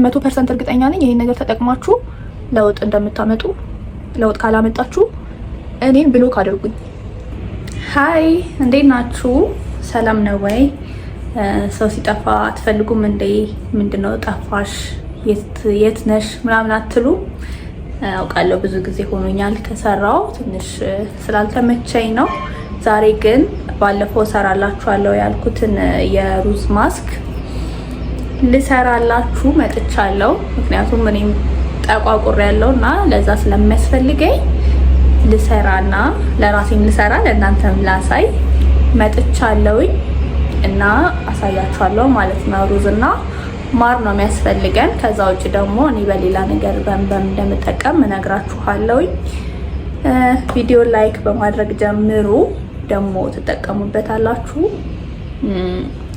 100% እርግጠኛ ነኝ ይሄን ነገር ተጠቅማችሁ ለውጥ እንደምታመጡ። ለውጥ ካላመጣችሁ እኔን ብሎክ አድርጉኝ። ሃይ እንዴት ናችሁ? ሰላም ነው ወይ? ሰው ሲጠፋ አትፈልጉም እንዴ? ምንድነው ጠፋሽ? የት ነሽ ምናምን አትሉ? አውቃለሁ ብዙ ጊዜ ሆኖኛል ከሰራው ትንሽ ስላልተመቸኝ ነው። ዛሬ ግን ባለፈው ሰራላችኋለሁ ያልኩትን የሩዝ ማስክ ልሰራላችሁ መጥቻለሁ። ምክንያቱም እኔም ጠቋቁር ያለው እና ለዛ ስለሚያስፈልገኝ ልሰራና ለራሴም ልሰራ ለእናንተም ላሳይ መጥቻለሁኝ እና አሳያችኋለሁ ማለት ነው። ሩዝና ማር ነው የሚያስፈልገን። ከዛ ውጭ ደግሞ እኔ በሌላ ነገር በምን እንደምጠቀም እነግራችኋለሁኝ። ቪዲዮ ላይክ በማድረግ ጀምሩ፣ ደግሞ ትጠቀሙበታላችሁ።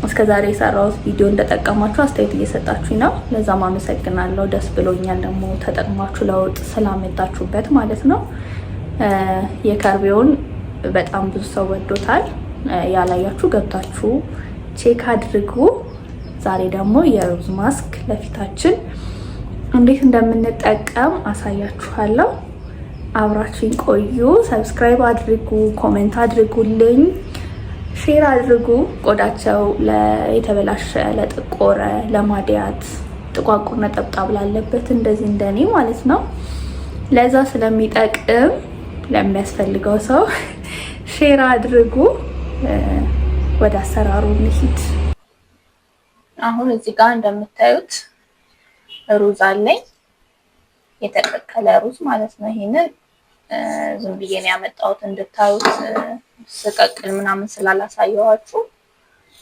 እስከዛሬ የሰራሁት ቪዲዮ እንደጠቀማችሁ አስተያየት እየሰጣችሁ ነው። ለዛም አመሰግናለሁ። ደስ ብሎኛል ደግሞ ተጠቅማችሁ ለውጥ ስላመጣችሁበት ማለት ነው። የከርቤውን በጣም ብዙ ሰው ወዶታል። ያላያችሁ ገብታችሁ ቼክ አድርጉ። ዛሬ ደግሞ የሩዝ ማስክ ለፊታችን እንዴት እንደምንጠቀም አሳያችኋለሁ። አብራችሁን ቆዩ። ሰብስክራይብ አድርጉ፣ ኮሜንት አድርጉልኝ፣ ሼር አድርጉ። ቆዳቸው የተበላሸ፣ ለጠቆረ፣ ለማዲያት፣ ጥቋቁር ነጠብጣብ ላለበት እንደዚህ እንደኔ ማለት ነው ለዛ ስለሚጠቅም ለሚያስፈልገው ሰው ሼር አድርጉ። ወደ አሰራሩ እንሂድ። አሁን እዚህ ጋር እንደምታዩት ሩዝ አለኝ፣ የተቀቀለ ሩዝ ማለት ነው። ይሄንን ዝም ብዬ ነው ያመጣሁት እንድታዩት፣ ስቀቅል ምናምን ስላላሳየኋችሁ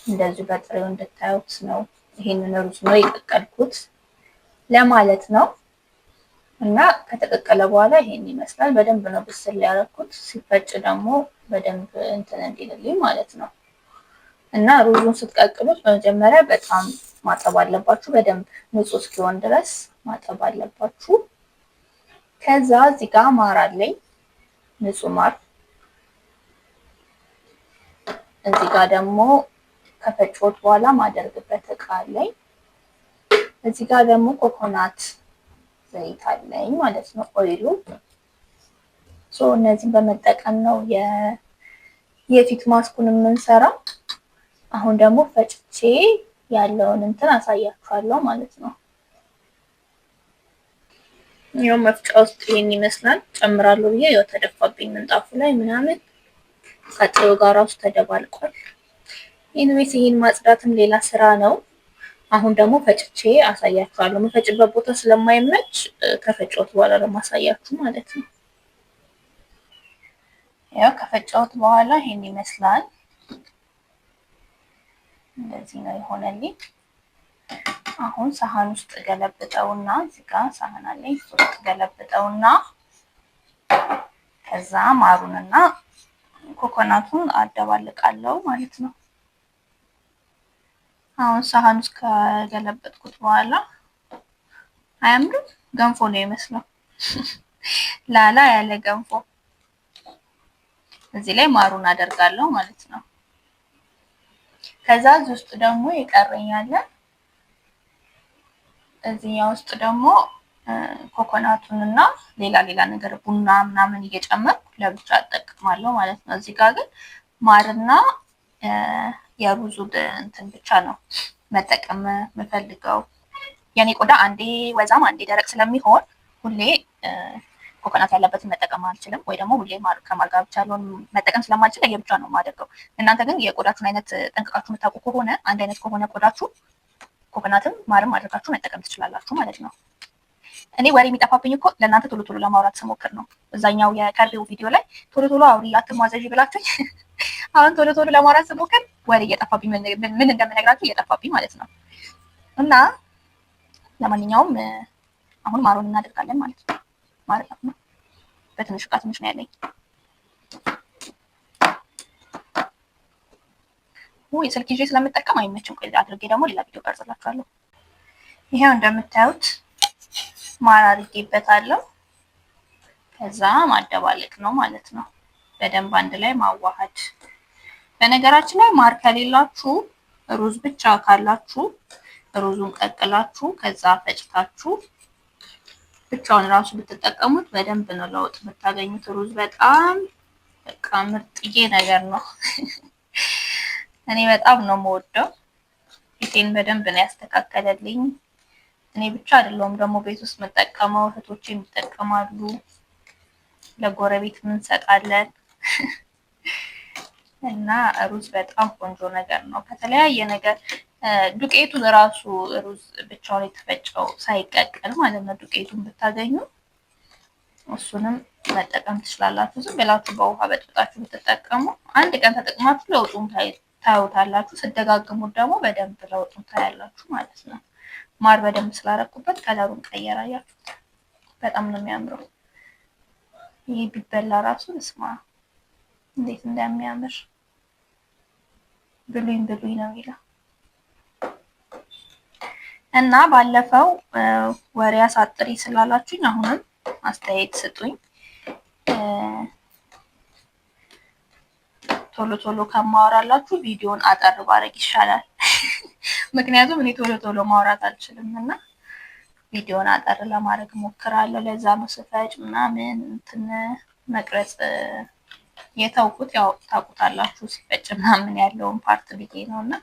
እንደዚህ በጥሬው እንድታዩት ነው። ይሄንን ሩዝ ነው የቀቀልኩት ለማለት ነው። እና ከተቀቀለ በኋላ ይሄን ይመስላል። በደንብ ነው ብስል ያደረኩት። ሲፈጭ ደግሞ በደንብ እንትን እንዲልልኝ ማለት ነው። እና ሩዙን ስትቀቅሉት በመጀመሪያ በጣም ማጠብ አለባችሁ። በደንብ ንጹህ እስኪሆን ድረስ ማጠብ አለባችሁ። ከዛ እዚህ ጋር ማር አለኝ፣ ንጹህ ማር። እዚህ ጋር ደግሞ ከፈጭሁት በኋላ ማደርግበት እቃ አለኝ። እዚህ ጋር ደግሞ ኮኮናት ዘይት አለኝ ማለት ነው፣ ኦይሉ። እነዚህን በመጠቀም ነው የፊት ማስኩን የምንሰራው። አሁን ደግሞ ፈጭቼ ያለውን እንትን አሳያችኋለሁ ማለት ነው። ይሄው መፍጫ ውስጥ ይሄን ይመስላል። ጨምራለሁ ብዬ ያው ተደፋብኝ ምንጣፉ ላይ ምናምን ከጥሬው ጋር ራሱ ተደባልቋል። ይሄን ማጽዳትም ሌላ ስራ ነው። አሁን ደግሞ ፈጭቼ አሳያችኋለሁ። መፈጭበት ቦታ ስለማይመች ከፈጨሁት በኋላ ለማሳያችሁ ማለት ነው። ያው ከፈጨሁት በኋላ ይሄን ይመስላል። እንደዚህ ነው የሆነልኝ። አሁን ሳህን ውስጥ ገለብጠውና እዚህ ጋር ሳህን አለኝ፣ ውስጥ ገለብጠውና ከዛ ማሩንና ኮኮናቱን አደባልቃለሁ ማለት ነው። አሁን ሳህን ውስጥ ከገለበጥኩት በኋላ አያምርም? ገንፎ ነው የሚመስለው። ላላ ያለ ገንፎ። እዚህ ላይ ማሩን አደርጋለሁ ማለት ነው። ከዛ እዚህ ውስጥ ደግሞ ይቀረኛል። እዚህኛው ውስጥ ደግሞ ኮኮናቱንና ሌላ ነገር ቡና ምናምን እየጨመርኩ ለብቻ አጠቅማለሁ ማለት ነው። እዚህ ጋር ግን ማርና የሩዙ እንትን ብቻ ነው መጠቀም የምፈልገው። የኔ ቆዳ አንዴ ወዛም አንዴ ደረቅ ስለሚሆን ሁሌ ኮኮናት ያለበትን መጠቀም አልችልም፣ ወይ ደግሞ ሁሌ ማር ከማር ጋር ብቻ ያለውን መጠቀም ስለማልችል ለየብቻ ነው የማደርገው። እናንተ ግን የቆዳችሁን አይነት ጠንቅቃችሁ የምታውቁ ከሆነ አንድ አይነት ከሆነ ቆዳችሁ ኮኮናትም ማርም አድርጋችሁ መጠቀም ትችላላችሁ ማለት ነው። እኔ ወሬ የሚጠፋብኝ እኮ ለእናንተ ቶሎ ቶሎ ለማውራት ስሞክር ነው። እዛኛው የከርቤው ቪዲዮ ላይ ቶሎ አውሪ አትሟዘዢ ብላችሁኝ አሁን ቶሎ ለማውራት ስሞክር ወሬ እየጠፋብኝ ምን እንደምነግራችሁ እየጠፋብኝ ማለት ነው። እና ለማንኛውም አሁን ማሩን እናደርጋለን ማለት ነው። ማር ነው በትንሽ ዕቃ ትንሽ ነው ያለኝ። የስልክ ይዤ ስለምጠቀም አይመችም። ቆይ አድርጌ ደግሞ ሌላ ቪዲዮ ቀርጽላችኋለሁ። ይሄው እንደምታዩት ማር አድርጌበታለሁ። ከዛ ማደባለቅ ነው ማለት ነው። በደንብ አንድ ላይ ማዋሃድ። በነገራችን ላይ ማር ከሌላችሁ ሩዝ ብቻ ካላችሁ ሩዙን ቀቅላችሁ ከዛ ፈጭታችሁ ብቻውን ራሱ ብትጠቀሙት በደንብ ነው ለውጥ የምታገኙት። ሩዝ በጣም በቃ ምርጥዬ ነገር ነው። እኔ በጣም ነው የምወደው። ፊቴን በደንብ ነው ያስተካከለልኝ። እኔ ብቻ አይደለሁም ደግሞ ቤት ውስጥ የምጠቀመው፣ እህቶቼም ይጠቀማሉ። ለጎረቤት እንሰጣለን። እና ሩዝ በጣም ቆንጆ ነገር ነው። ከተለያየ ነገር ዱቄቱን ራሱ ሩዝ ብቻውን የተፈጨው ሳይቀቀል ማለት ነው ዱቄቱን ብታገኙ እሱንም መጠቀም ትችላላችሁ። ዝም ብላችሁ በውሃ በጥብጣችሁ ብትጠቀሙ አንድ ቀን ተጠቅማችሁ ለውጡን ታዩታላችሁ። ስደጋግሙት ደግሞ በደንብ ለውጡን ታያላችሁ ማለት ነው። ማር በደንብ ስላረኩበት ከለሩን ቀየረ። አያችሁት? በጣም ነው የሚያምረው። ይሄ ቢበላ ራሱ እስማ እንዴት እንደሚያምር ብሉኝ ብሉኝ ነው የሚለው። እና ባለፈው ወሬ አሳጥሪ ስላላችሁኝ አሁንም አስተያየት ስጡኝ። ቶሎ ቶሎ ከማወራላችሁ ቪዲዮን አጠር ባረግ ይሻላል። ምክንያቱም እኔ ቶሎ ቶሎ ማውራት አልችልም እና ቪዲዮን አጠር ለማድረግ ሞክራለሁ። ለዛ ነው ስፈጭ ምናምን እንትን መቅረጽ የተውኩት። ያው ታውቁታላችሁ ሲፈጭ ምናምን ያለውን ፓርት ብዬ ነውና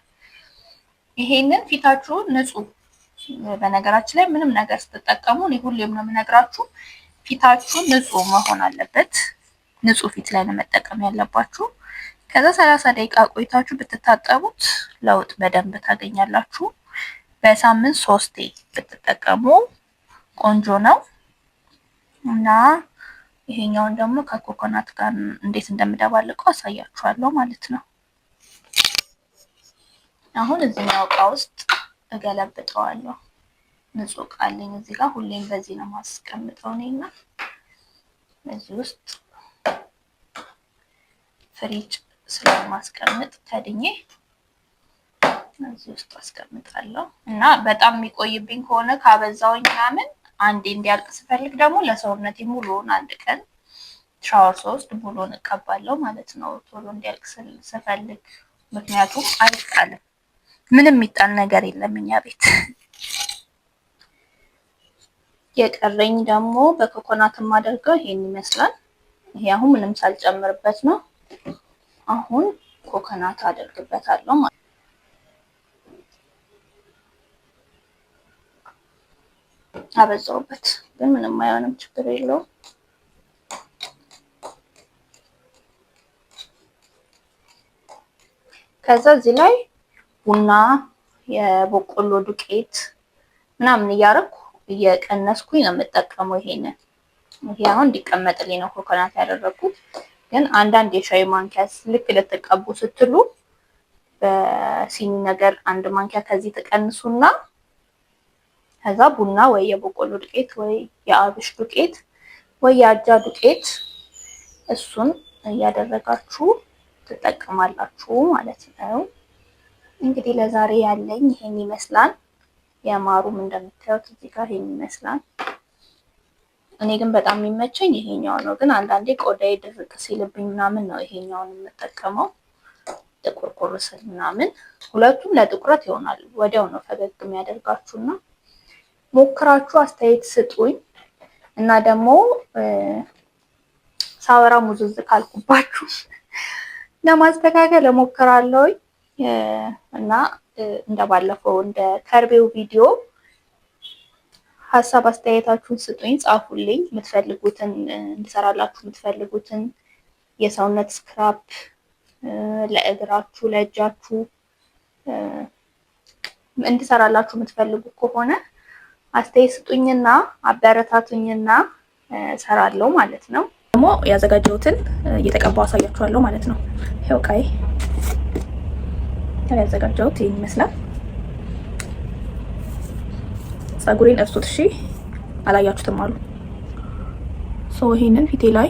ይሄንን ፊታችሁ ንጹህ፣ በነገራችን ላይ ምንም ነገር ስትጠቀሙ እኔ ሁሌም ነው የምነግራችሁ ፊታችሁ ንጹህ መሆን አለበት። ንጹህ ፊት ላይ ነው መጠቀም ያለባችሁ። ከዛ 30 ደቂቃ ቆይታችሁ ብትታጠቡት ለውጥ በደንብ ታገኛላችሁ። በሳምንት 3 ብትጠቀሙ ቆንጆ ነው እና ይሄኛውን ደግሞ ከኮኮናት ጋር እንዴት እንደምደባልቀው አሳያችኋለሁ ማለት ነው። አሁን እዚህኛው እቃ ውስጥ እገለብጠዋለሁ። ንጹህ እቃ አለኝ እዚህ ጋር፣ ሁሌም በዚህ ነው ማስቀምጠው ነውና እዚህ ውስጥ ፍሪጅ ስለማስቀምጥ ከድኜ እዚህ ውስጥ አስቀምጣለሁ። እና በጣም የሚቆይብኝ ከሆነ ካበዛውኝ ምናምን አንዴ እንዲያልቅ ስፈልግ ደግሞ ለሰውነቴ ሙሉውን አንድ ቀን ሻወር ስወስድ ሙሉውን እቀባለሁ ማለት ነው፣ ቶሎ እንዲያልቅ ስፈልግ። ምክንያቱም አይጣልም፣ ምንም የሚጣል ነገር የለም እኛ ቤት። የቀረኝ ደግሞ በኮኮናት የማደርገው ይሄን ይመስላል። ይሄ አሁን ምንም ሳልጨምርበት ነው። አሁን ኮኮናት አደርግበታለሁ ማለት ነው። አበዛውበት ግን ምንም አይሆንም፣ ችግር የለውም። ከዛ እዚህ ላይ ቡና፣ የበቆሎ ዱቄት ምናምን እያደረኩ እየቀነስኩኝ ነው የምጠቀመው። ይሄንን ይሄ አሁን እንዲቀመጥልኝ ነው ኮኮናት ያደረኩት። ግን አንዳንድ የሻይ ማንኪያ ልክ ልትቀቡ ስትሉ በሲኒ ነገር አንድ ማንኪያ ከዚህ ተቀንሱና ከዛ ቡና ወይ የበቆሎ ዱቄት ወይ የአብሽ ዱቄት ወይ የአጃ ዱቄት እሱን እያደረጋችሁ ትጠቀማላችሁ ማለት ነው። እንግዲህ ለዛሬ ያለኝ ይሄን ይመስላል። የማሩም እንደምታዩት እዚህ ጋር ይሄን ይመስላል። እኔ ግን በጣም የሚመቸኝ ይሄኛው ነው። ግን አንዳንዴ ቆዳዬ ድርቅ ሲልብኝ ምናምን ነው ይሄኛውን የምጠቀመው፣ ጥቁር ቁርስል ምናምን። ሁለቱም ለጥቁረት ይሆናል። ወዲያው ነው ፈገግ የሚያደርጋችሁና ሞክራችሁ አስተያየት ስጡኝ። እና ደግሞ ሳወራ ሙዝዝ ካልኩባችሁ ለማስተካከል እሞክራለሁ። እና እንደባለፈው እንደ ከርቤው ቪዲዮ ሀሳብ አስተያየታችሁን ስጡኝ፣ ጻፉልኝ። የምትፈልጉትን እንድሰራላችሁ የምትፈልጉትን የሰውነት ስክራፕ ለእግራችሁ፣ ለእጃችሁ እንድሰራላችሁ የምትፈልጉ ከሆነ አስተያየት ስጡኝና አበረታቱኝና ሰራለሁ ማለት ነው። ደግሞ ያዘጋጀሁትን እየተቀባው አሳያችኋለሁ ማለት ነው። ይሄው ቃይ ያዘጋጀሁት ይሄን ይመስላል። ፀጉሬን እርሱት እሺ፣ አላያችሁትም አሉ። ይሄንን ፊቴ ላይ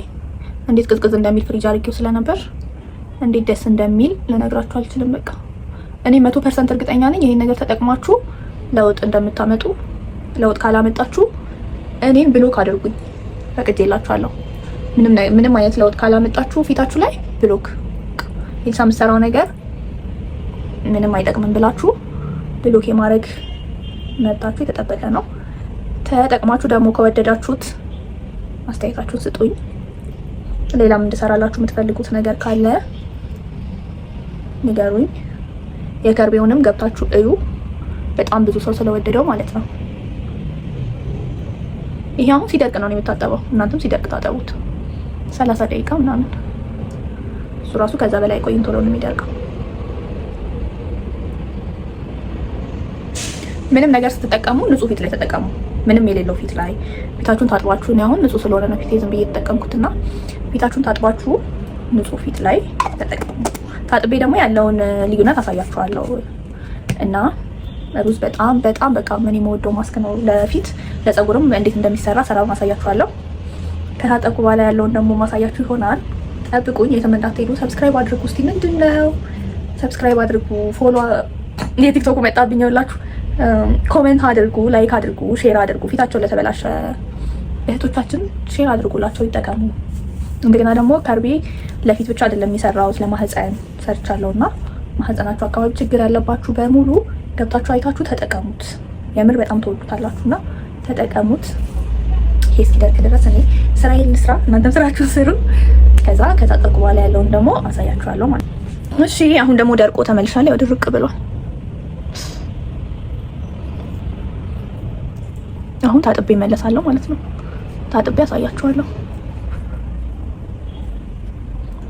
እንዴት ቅዝቅዝ እንደሚል ፍሪጅ አድርጌው ስለነበር እንዴት ደስ እንደሚል ልነግራችሁ አልችልም። በቃ እኔ 100% እርግጠኛ ነኝ ይሄን ነገር ተጠቅማችሁ ለውጥ እንደምታመጡ። ለውጥ ካላመጣችሁ እኔን ብሎክ አድርጉኝ፣ ፈቅጄላችኋለሁ። ምንም አይነት ለውጥ ካላመጣችሁ ፊታችሁ ላይ ብሎክ፣ ኤልሳ የምትሰራው ነገር ምንም አይጠቅምም ብላችሁ ብሎክ የማድረግ መታችሁ የተጠበቀ ነው። ተጠቅማችሁ ደግሞ ከወደዳችሁት አስተያየታችሁን ስጡኝ። ሌላም እንድሰራላችሁ የምትፈልጉት ነገር ካለ ንገሩኝ። የከርቤውንም ገብታችሁ እዩ። በጣም ብዙ ሰው ስለወደደው ማለት ነው። ይሄ አሁን ሲደርቅ ነው የምታጠበው። እናንተም ሲደርቅ ታጠቡት 30 ደቂቃ ምናምን። እሱ ራሱ ከዛ በላይ ቆይቶ ቶሎ ነው የሚደርቀው። ምንም ነገር ስትጠቀሙ ንጹህ ፊት ላይ ተጠቀሙ። ምንም የሌለው ፊት ላይ ፊታችሁን ታጥባችሁ ነው። አሁን ንጹህ ስለሆነ ነው ፊቴ ዝም ብዬ የተጠቀምኩትና ፊታችሁን ታጥባችሁ ንጹህ ፊት ላይ ተጠቀሙ። ታጥቤ ደግሞ ያለውን ልዩነት አሳያችኋለሁ። እና ሩዝ በጣም በቃ ምን የምወደው ማስክ ነው ለፊት ለፀጉርም እንዴት እንደሚሰራ ሰራውን አሳያችኋለሁ። ከታጠብኩ በኋላ ያለውን ደግሞ ማሳያችሁ ይሆናል። ጠብቁኝ፣ የትም እንዳትሄዱ። ሰብስክራይብ አድርጉ። እስቲ ምንድነው ሰብስክራይብ አድርጉ፣ ፎሎ የቲክቶክ መጣብኝ ይኸውላችሁ። ኮሜንት አድርጉ፣ ላይክ አድርጉ፣ ሼር አድርጉ። ፊታቸው ለተበላሸ እህቶቻችን ሼር አድርጉላቸው፣ ይጠቀሙ። እንደገና ደግሞ ከርቤ ለፊት ብቻ አይደለም የሚሰራውት ለማህፀን ሰርቻለሁና ማህፀናችሁ አካባቢ ችግር ያለባችሁ በሙሉ ገብታችሁ አይታችሁ ተጠቀሙት። የምር በጣም ተወዱታላችሁና ተጠቀሙት። ይሄ እስኪደርቅ ድረስ እኔ ስራዬን ልስራ፣ እናንተም ስራችሁን ስሩ። ከዛ ከታጠብኩ በኋላ ያለውን ደግሞ አሳያችኋለሁ ማለት ነው። እሺ አሁን ደግሞ ደርቆ ተመልሻለሁ። ያው ድርቅ ብሏል። አሁን ታጥቤ እመለሳለሁ ማለት ነው። ታጥቤ አሳያችኋለሁ።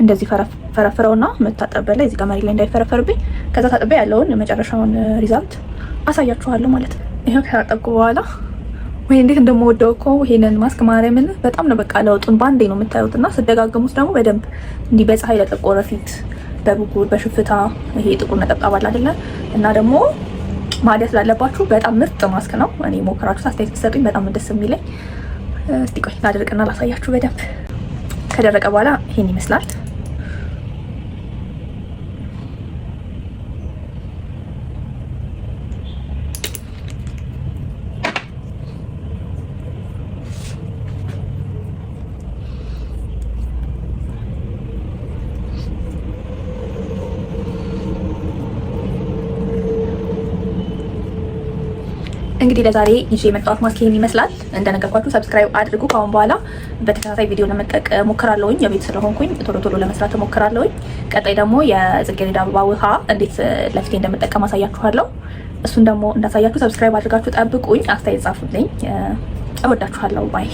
እንደዚህ ፈረፍረውና መታጠብ በላይ እዚህ ጋር መሬት ላይ እንዳይፈረፈርብኝ። ከዛ ታጥቤ ያለውን የመጨረሻውን ሪዛልት አሳያችኋለሁ ማለት ነው። ይሄው ከታጠብኩ በኋላ ወይ እንዴት እንደምወደው እኮ ይሄንን ማስክ ማርያምን በጣም ነው በቃ ለውጡን ባንዴ ነው የምታዩትና ስደጋግሙት ደግሞ በደንብ እንዲህ በፀሐይ ለጠቆረ ፊት፣ በብጉር በሽፍታ ይሄ ጥቁር ነጠብጣብ አለ አይደለ? እና ደግሞ ማዲያ ስላለባችሁ በጣም ምርጥ ማስክ ነው። እኔ ሞክራችሁ አስተያየት ብትሰጡኝ በጣም ደስ የሚለኝ። እስቲ ቆይ ላድርቅና ላሳያችሁ በደንብ። ከደረቀ በኋላ ይሄን ይመስላል። እንግዲህ ለዛሬ ይዤ የመጣሁት ማስክ ይሄን ይመስላል። እንደነገርኳችሁ ሰብስክራይብ አድርጉ። ከአሁን በኋላ በተከታታይ ቪዲዮ ለመልቀቅ ሞክራለሁኝ። የቤት ስለሆንኩኝ ቶሎ ለመስራት ሞክራለሁኝ። ቀጣይ ደግሞ የጽጌረዳ አበባ ውሃ እንዴት ለፊቴ እንደምጠቀም አሳያችኋለሁ። እሱን ደግሞ እንዳሳያችሁ ሰብስክራይብ አድርጋችሁ ጠብቁኝ። አስተያየት ጻፉልኝ። እወዳችኋለሁ። ባይ